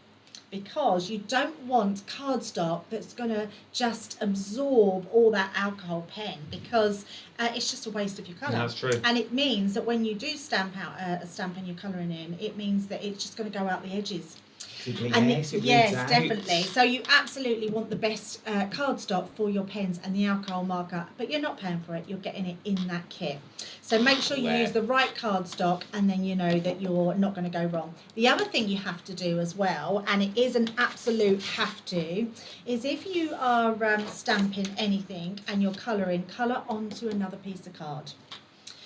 because you don't want cardstock that's going to just absorb all that alcohol pen, because it's just a waste of your colour. That's true. And it means that when you do stamp out a stamp and you're colouring in, it means that it's just going to go out the edges. And yes, definitely. So you absolutely want the best cardstock for your pens and the alcohol marker, but you're not paying for it, you're getting it in that kit. So make sure you use the right cardstock, and then you know that you're not going to go wrong. The other thing you have to do as well, and it is an absolute have to, is if you are stamping anything and you're colouring, colour onto another piece of card.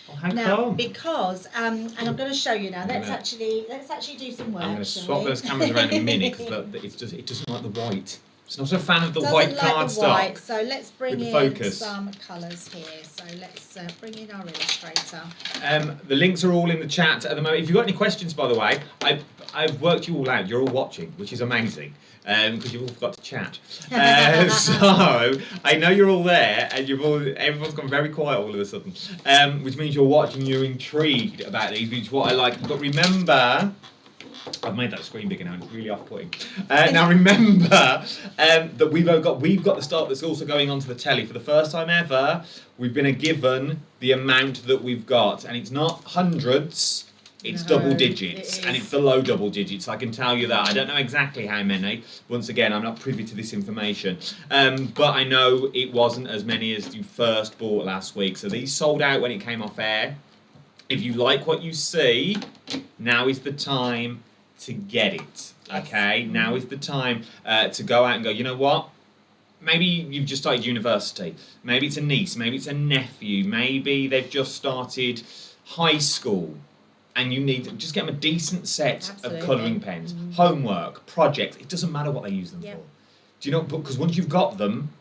Oh, how Now, come? because, and I'm going to show you now. Let's actually do some work. I'm going to swap those cameras around in a minute because it doesn't like the white. It's not a fan of the white cardstock. So let's bring in some colours here. So let's bring in our illustrator. The links are all in the chat at the moment. If you've got any questions, by the way, I've worked you all out. You're all watching, which is amazing. Because you've all got to chat. So I know you're all there, and everyone's gone very quiet all of a sudden, which means you're watching. You're intrigued about these, which is what I like. But remember, I've made that screen bigger now, and it's really off-putting. Now remember that we've got the start that's also going onto the telly for the first time ever. We've been given the amount that we've got, and it's not hundreds. It's double digits, and it's the low double digits. I can tell you that. I don't know exactly how many. Once again, I'm not privy to this information. But I know it wasn't as many as you first bought last week. So these sold out when it came off air. If you like what you see, now is the time to get it. Okay? Now is the time to go out and go, you know what? Maybe you've just started university. Maybe it's a niece. Maybe it's a nephew. Maybe they've just started high school. And you need to just get them a decent set of colouring pens, homework, projects. It doesn't matter what they use them for. Do you know? Because once you've got them,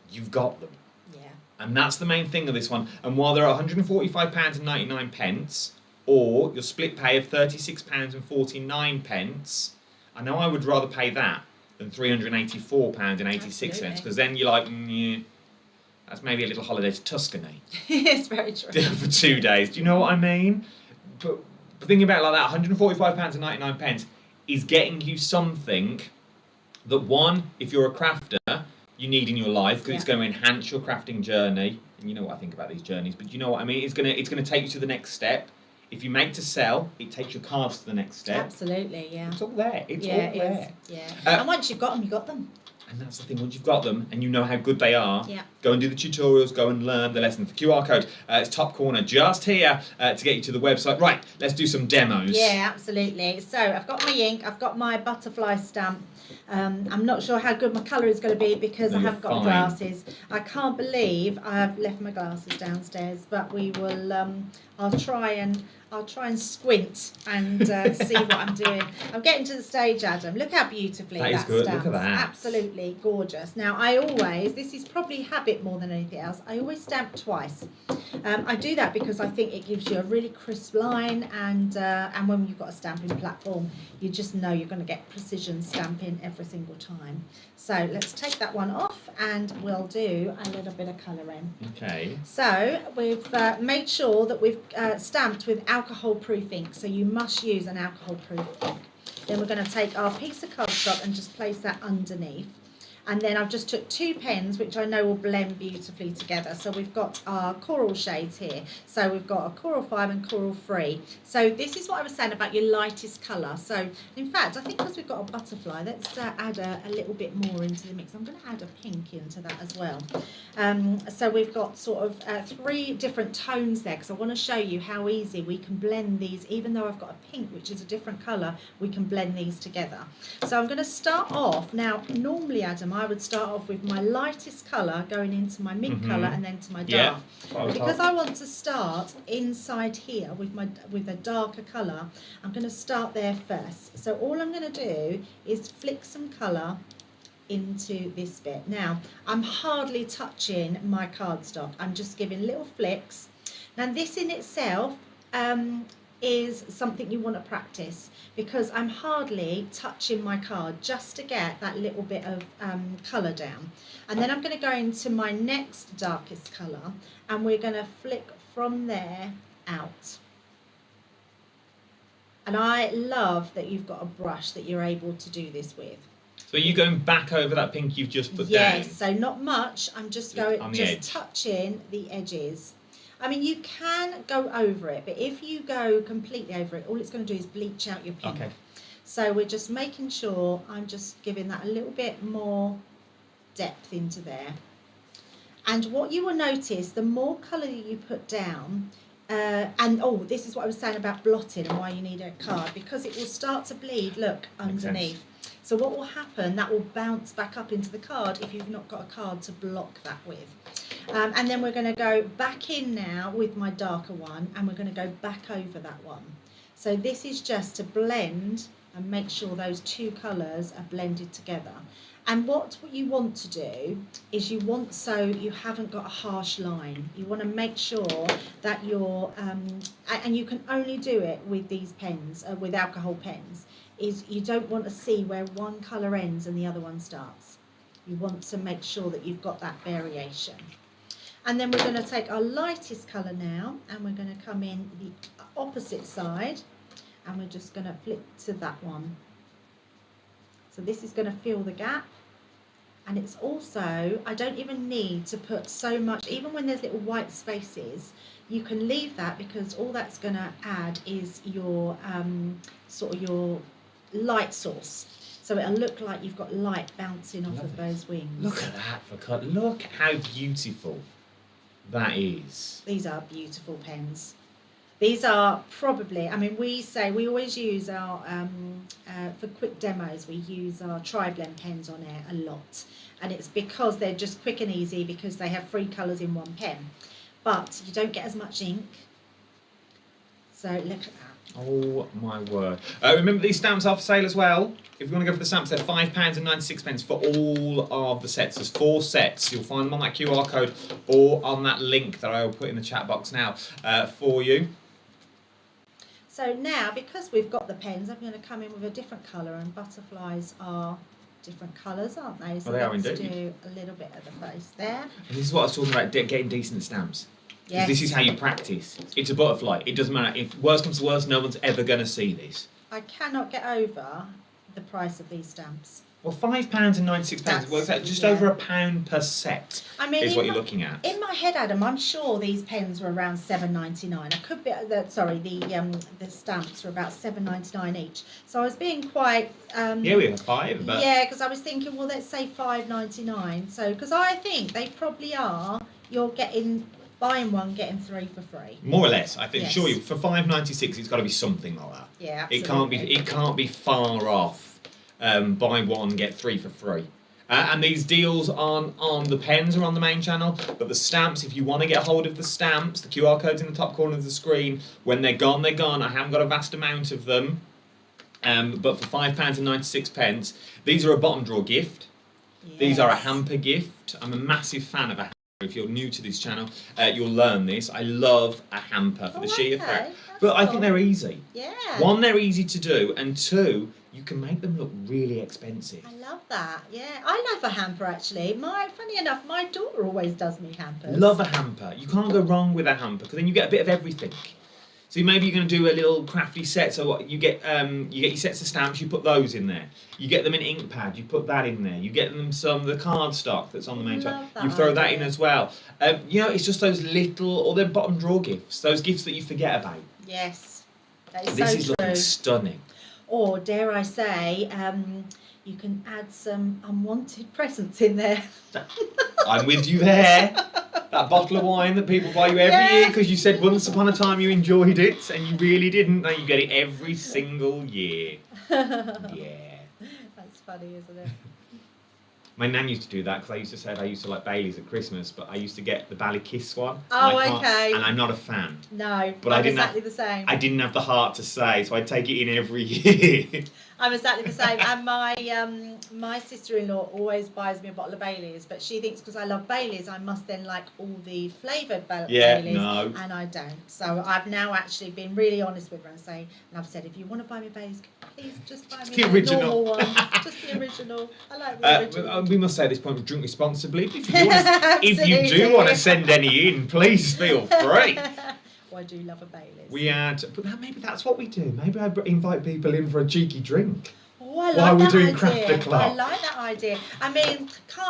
you've got them. Yeah. And that's the main thing of this one. And while they're £145.99, or your split pay of £36.49, I know I would rather pay that than £384.86, because then you're like, yeah, that's maybe a little holiday to Tuscany. It's very true. For 2 days. Do you know what I mean? But thinking about it like that, £145.99 is getting you something that, one, if you're a crafter, you need in your life, because it's going to enhance your crafting journey. And you know what I think about these journeys, but you know what I mean? It's going to take you to the next step. If you make to sell, it takes your cards to the next step. Absolutely, yeah. It's all there. It's all there. Yeah. And once you've got them, you got them. And that's the thing, once you've got them and you know how good they are, go and do the tutorials, go and learn the lessons. The QR code, it's top corner just here to get you to the website. Right, let's do some demos. Yeah, absolutely. So I've got my ink, I've got my butterfly stamp. I'm not sure how good my colour is going to be because I haven't got my glasses. I can't believe I've left my glasses downstairs, but we will. I'll try and squint and see what I'm doing. I'm getting to the stage, Adam. Look how beautifully that good. stamps. Look at that. Absolutely gorgeous. Now this is probably habit more than anything else, I always stamp twice. I do that because I think it gives you a really crisp line, and when you've got a stamping platform, you just know you're going to get precision stamping every single time. So let's take that one off, and we'll do a little bit of colouring. Okay. So we've made sure that we've stamped with alcohol-proof ink, so you must use an alcohol-proof ink. Then we're going to take our piece of cardstock and just place that underneath. And then I've just took 2 pens, which I know will blend beautifully together. So we've got our coral shades here. So we've got a coral 5 and coral 3. So this is what I was saying about your lightest colour. So in fact, I think because we've got a butterfly, let's add a little bit more into the mix. I'm going to add a pink into that as well. So we've got sort of 3 different tones there, because I want to show you how easy we can blend these. Even though I've got a pink, which is a different colour, we can blend these together. So I'm going to start off. Now, normally, Adam, I would start off with my lightest colour going into my mid colour and then to my dark. But because I want to start inside here with a darker colour, I'm going to start there first. So all I'm going to do is flick some colour into this bit. Now, I'm hardly touching my cardstock. I'm just giving little flicks. Now, this in itself is something you want to practice, because I'm hardly touching my card just to get that little bit of colour down. And then I'm going to go into my next darkest colour, and we're going to flick from there out. And I love that you've got a brush that you're able to do this with. So are you going back over that pink you've just put down? Yes, so not much. I'm just going, on the just edge. touching the edges. I mean, you can go over it, but if you go completely over it, all it's going to do is bleach out your pink. Okay. So we're just making sure I'm just giving that a little bit more depth into there. And what you will notice, the more colour you put down, and oh, this is what I was saying about blotting and why you need a card, because it will start to bleed, look, underneath. So what will happen, that will bounce back up into the card if you've not got a card to block that with. And then we're going to go back in now with my darker one, and we're going to go back over that one. So this is just to blend and make sure those two colours are blended together. And what you want to do is you want, so you haven't got a harsh line. You want to make sure that you're, and you can only do it with these pens, with alcohol pens, is you don't want to see where one colour ends and the other one starts. You want to make sure that you've got that variation. And then we're going to take our lightest colour now, and we're going to come in the opposite side, and we're just going to flip to that one. So this is going to fill the gap. And it's also, I don't even need to put so much, even when there's little white spaces, you can leave that, because all that's going to add is your sort of your light source. So it'll look like you've got light bouncing off of those wings. Look at that, for cut. Look how beautiful that is. These are beautiful pens. These are probably, I mean, we always use our, for quick demos, we use our tri-blend pens on air a lot. And it's because they're just quick and easy, because they have 3 colours in one pen. But you don't get as much ink. So look at that. Oh my word. Remember, these stamps are for sale as well. If you want to go for the stamps, they're £5.96 for all of the sets. There's 4 sets. You'll find them on that QR code or on that link that I will put in the chat box now for you. So now, because we've got the pens, I'm going to come in with a different colour, and butterflies are different colours, aren't they? So they are let's indeed. do a little bit of the face there. And this is what I was talking about, getting decent stamps. Because Yes. this is how you practice. It's a butterfly. It doesn't matter. If worst comes to worst, no one's ever going to see this. I cannot get over the price of these stamps. Well, £5.96 it works out just yeah. over £1 per set. I mean, is what you're looking at. In my head, Adam, I'm sure these pens were around $7.99. I could be, sorry, the stamps were about $7.99 each. So I was being quite. Yeah, we have 5. But yeah, because I was thinking, well, let's say $5.99. So, because I think they probably are. You're buying one, getting 3 for free. more or less, I think. Yes. Surely for £5.96, it's got to be something like that. Yeah, It absolutely. can't be far off. Buy one, get 3 for free. And these deals on the pens are on the main channel, but the stamps, if you want to get hold of the stamps, the QR code's in the top corner of the screen. When they're gone, they're gone. I haven't got a vast amount of them, but for £5.96, these are a bottom drawer gift. These are a Yes. hamper gift. I'm a massive fan of a hamper. If you're new to this channel, you'll learn this. I love a hamper for the sheet of thread. But I think they're easy. Yeah. 1, they're easy to do, and 2, you can make them look really expensive. I love that. Yeah, I love a hamper actually. Funny enough, my daughter always does me hampers. Love a hamper. You can't go wrong with a hamper, because then you get a bit of everything. So maybe you're going to do a little crafty set. So what you get your sets of stamps, you put those in there. You get them in ink pad, you put that in there. You get them some of the cardstock that's on the main channel. You throw that in as well. It's just those little, or they're bottom drawer gifts. Those gifts that you forget about. Yes, that is This so is true. looking stunning. Or dare I say, you can add some unwanted presents in there. I'm with you there. That bottle of wine that people buy you every year because you said once upon a time you enjoyed it and you really didn't. Now you get it every single year. Yeah. That's funny, isn't it? My nan used to do that because I used to say I used to like Baileys at Christmas, but I used to get the Ballykiss one. Oh, and okay. And I'm not a fan. No, But I'm I didn't exactly the same. I didn't have the heart to say, so I'd take it in every year. I'm exactly the same. And my sister-in-law always buys me a bottle of Baileys, but she thinks because I love Baileys, I must then like all the flavoured Baileys. No. And I don't. So I've now actually been really honest with her and I've said, if you want to buy me Baileys, please just buy me The original. normal one. Just the original. I like the original. We must say at this point, drink responsibly. But if you do want to send any in, please feel free. Well, I do love a Baileys. Maybe that's what we do. Maybe I invite people in for a cheeky drink. Oh, Oh, I like while we're that doing idea. Craft the Clock. I like that idea. I mean,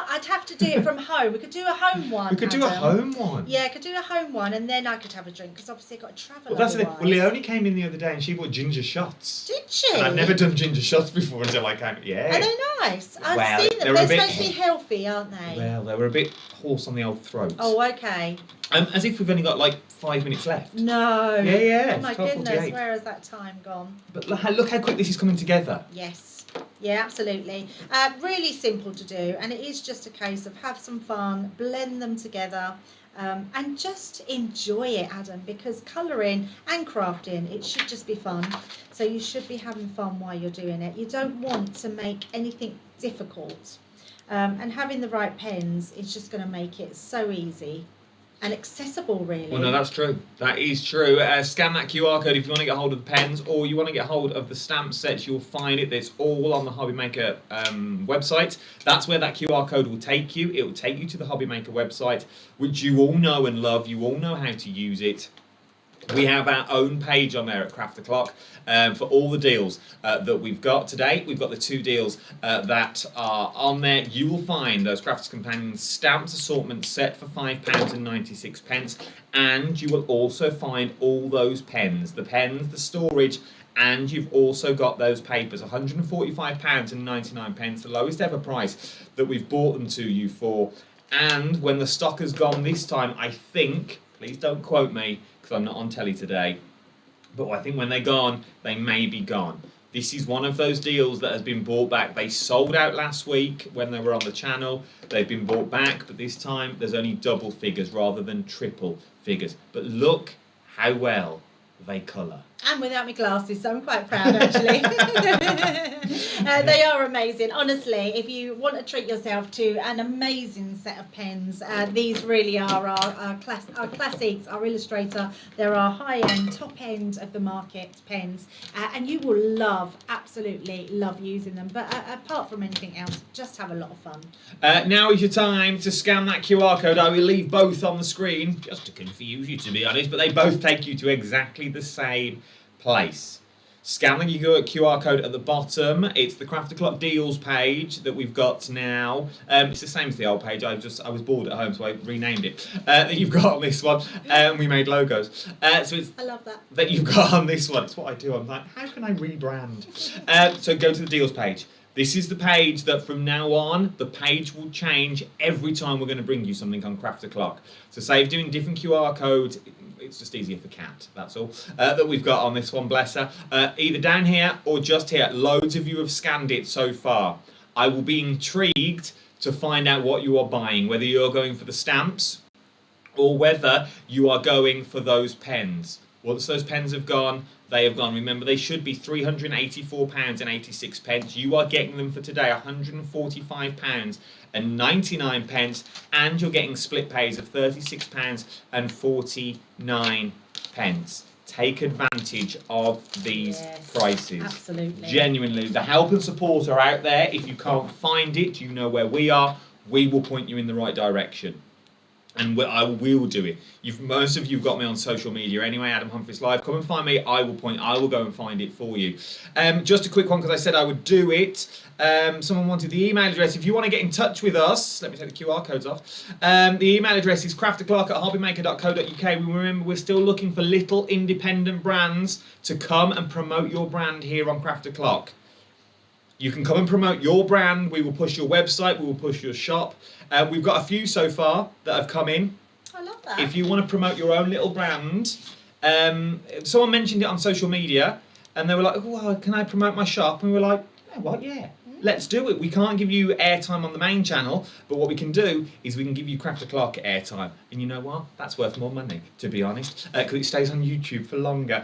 I'd have to do it from home. We could do a home one. We could do a Adam. home one. Yeah, I could do a home one, and then I could have a drink because obviously I've got to travel. Well, that's the thing. otherwise. Well, Leonie came in the other day and she bought ginger shots. Did she? And I've never done ginger shots before until I came. Yeah. Are they nice? I've Well, seen them. They're supposed to be healthy, aren't they? Well, they were a bit hoarse on the old throat. Oh, okay. As if we've only got like 5 minutes left. No. Yeah. Oh my it's goodness, 12:48. where has that time gone? But look how quick this is coming together. Yes. Yeah, absolutely. Really simple to do, and it is just a case of have some fun, blend them together, and just enjoy it, Adam, because colouring and crafting, it should just be fun. So you should be having fun while you're doing it. You don't want to make anything difficult. And having the right pens is just going to make it so easy and accessible, really. Well, no, that's true. That is true. Scan that QR code if you want to get hold of the pens, or you want to get hold of the stamp sets. You'll find it. It's all on the Hobby Maker website. That's where that QR code will take you. It will take you to the Hobby Maker website, which you all know and love. You all know how to use it. We have our own page on there at Craft the Clock for all the deals that we've got today. We've got the 2 deals that are on there. You will find those Crafters Companions Stamps Assortment set for £5.96, and you will also find all those pens, the storage, and you've also got those papers, £145.99, the lowest ever price that we've bought them to you for. And when the stock has gone this time, I think, please don't quote me, because I'm not on telly today, but I think when they're gone, they may be gone. This is one of those deals that has been bought back. They sold out last week when they were on the channel. They've been bought back, but this time there's only double figures rather than triple figures. But look how well they colour. And without my glasses, so I'm quite proud, actually. They are amazing. Honestly, if you want to treat yourself to an amazing set of pens, these really are our classics, our Illustrator. They're our high-end, top-end of the market pens. And you will absolutely love using them. But apart from anything else, just have a lot of fun. Now is your time to scan that QR code. I will leave both on the screen, just to confuse you, to be honest, but they both take you to exactly the same place. Scan the QR code at the bottom. It's the Craft the Clock deals page that we've got now. It's the same as the old page. I was bored at home, so I renamed it. That you've got on this one. We made logos. So it's I love that. That you've got on this one. It's what I do. I'm like, how can I rebrand? So go to the deals page. This is the page that from now on, the page will change every time we're going to bring you something on Craft the Clock. So save doing different QR codes. It's just easier for Kat, that's all, that we've got on this one, bless her. Either down here or just here. Loads of you have scanned it so far. I will be intrigued to find out what you are buying, whether you're going for the stamps or whether you are going for those pens. Once those pens have gone, they have gone. Remember, they should be £384.86. You are getting them for today, £145.99, and you're getting split pays of £36.49. Take advantage of these prices. Absolutely. Genuinely, the help and support are out there. If you can't find it, you know where we are. We will point you in the right direction. And I will do it. Most of you have got me on social media anyway, Adam Humphries Live. Come and find me. I will go and find it for you. Just a quick one, because I said I would do it. Someone wanted the email address. If you want to get in touch with us, let me take the QR codes off. The email address is crafttheclock@hobbymaker.co.uk. Remember, we're still looking for little independent brands to come and promote your brand here on Craft the Clock. You can come and promote your brand. We will push your website. We will push your shop. We've got a few so far that have come in. I love that. If you want to promote your own little brand, someone mentioned it on social media, and they were like, "Oh, well, can I promote my shop?" And we were like, "Yeah, what? Yeah. Let's do it." We can't give you airtime on the main channel, but what we can do is we can give you Craft the Clock airtime. And you know what? That's worth more money, to be honest, because it stays on YouTube for longer.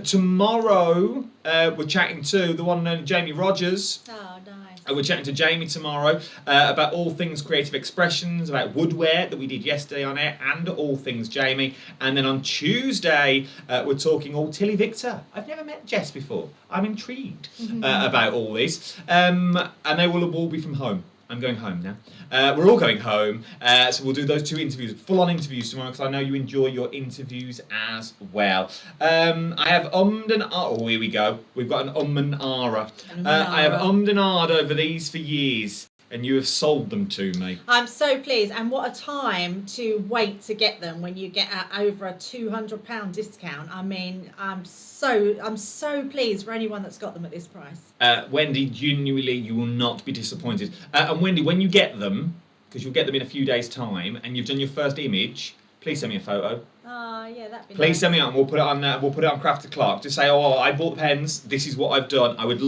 Tomorrow, we're chatting to the one and only Jamie Rogers. Oh, nice. We're chatting to Jamie tomorrow about all things creative expressions, about woodwear that we did yesterday on air, and all things Jamie. And then on Tuesday, we're talking all Tilly Victor. I've never met Jess before. I'm intrigued about all this. And they will all be from home. I'm going home now. We're all going home, so we'll do those 2 interviews, full-on interviews tomorrow, because I know you enjoy your interviews as well. I have ummed and oh, here we go. We've got an and ahra. I have ummed and ahed over these for years, and you have sold them to me. I'm so pleased, and what a time to wait to get them when you get over a £200 discount. I mean, I'm so pleased for anyone that's got them at this price. Wendy, genuinely, you will not be disappointed. And Wendy, when you get them, because you'll get them in a few days' time, and you've done your first image, please send me a photo. Oh, yeah, that'd be Please nice. send me out and we'll put it on we'll put it on Crafty Clark. Just say, oh, I bought the pens, this is what I've done. I would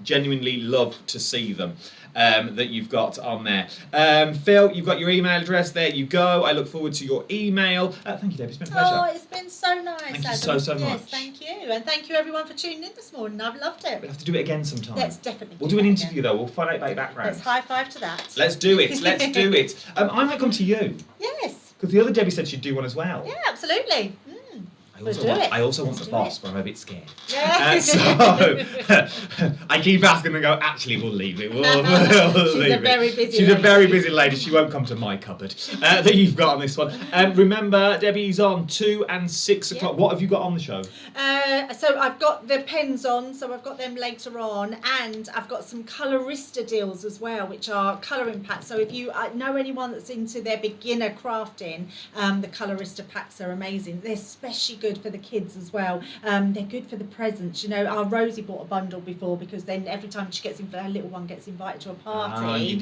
genuinely love to see them. That you've got on there. Phil, you've got your email address. There you go. I look forward to your email. Thank you, Debbie. It's been a pleasure. Oh, it's been so nice. Thank you Adam. so Yes, much. thank you. And thank you everyone for tuning in this morning. I've loved it. We'll have to do it again sometime. Let's definitely We'll do do an that interview again. though. We'll find out about your background. Let's high five to that. Let's do it. Let's do it. I might come to you. Yes. Because the other Debbie said she'd do one as well. Yeah, absolutely. I also want the boss, but I'm a bit scared. Yeah. So I keep asking and go, actually, we'll leave it. We'll She's leave a very it. busy She's a lady. very busy lady. She won't come to my cupboard that you've got on this one. Remember, Debbie's on 2 and 6 o'clock. What have you got on the show? So I've got the pens on, so I've got them later on, and I've got some colorista deals as well, which are colouring packs. So if you know anyone that's into their beginner crafting, the colorista packs are amazing. They're especially good for the kids as well. They're good for the presents. You know, our Rosie bought a bundle before because then every time she gets her little one gets invited to a party,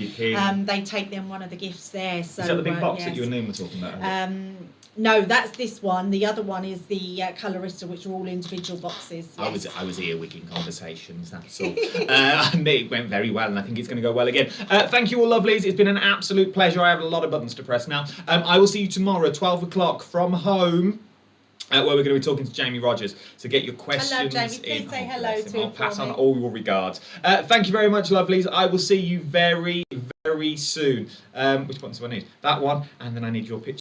they take them one of the gifts there. So is that the big box yes. that you and Liam were talking about? No, that's this one. The other one is the colorista, which are all individual boxes. Yes. I was earwigging conversations, that's all. And it went very well, and I think it's going to go well again. Thank you all, lovelies. It's been an absolute pleasure. I have a lot of buttons to press now. I will see you tomorrow at 12 o'clock from home. Where we're going to be talking to Jamie Rogers. So get your questions Hello, Jamie. in. Please say hello to I'll him pass for on me. all your regards. Thank you very much, lovelies. I will see you very, very soon. Which buttons do I need? That one, and then I need your picture.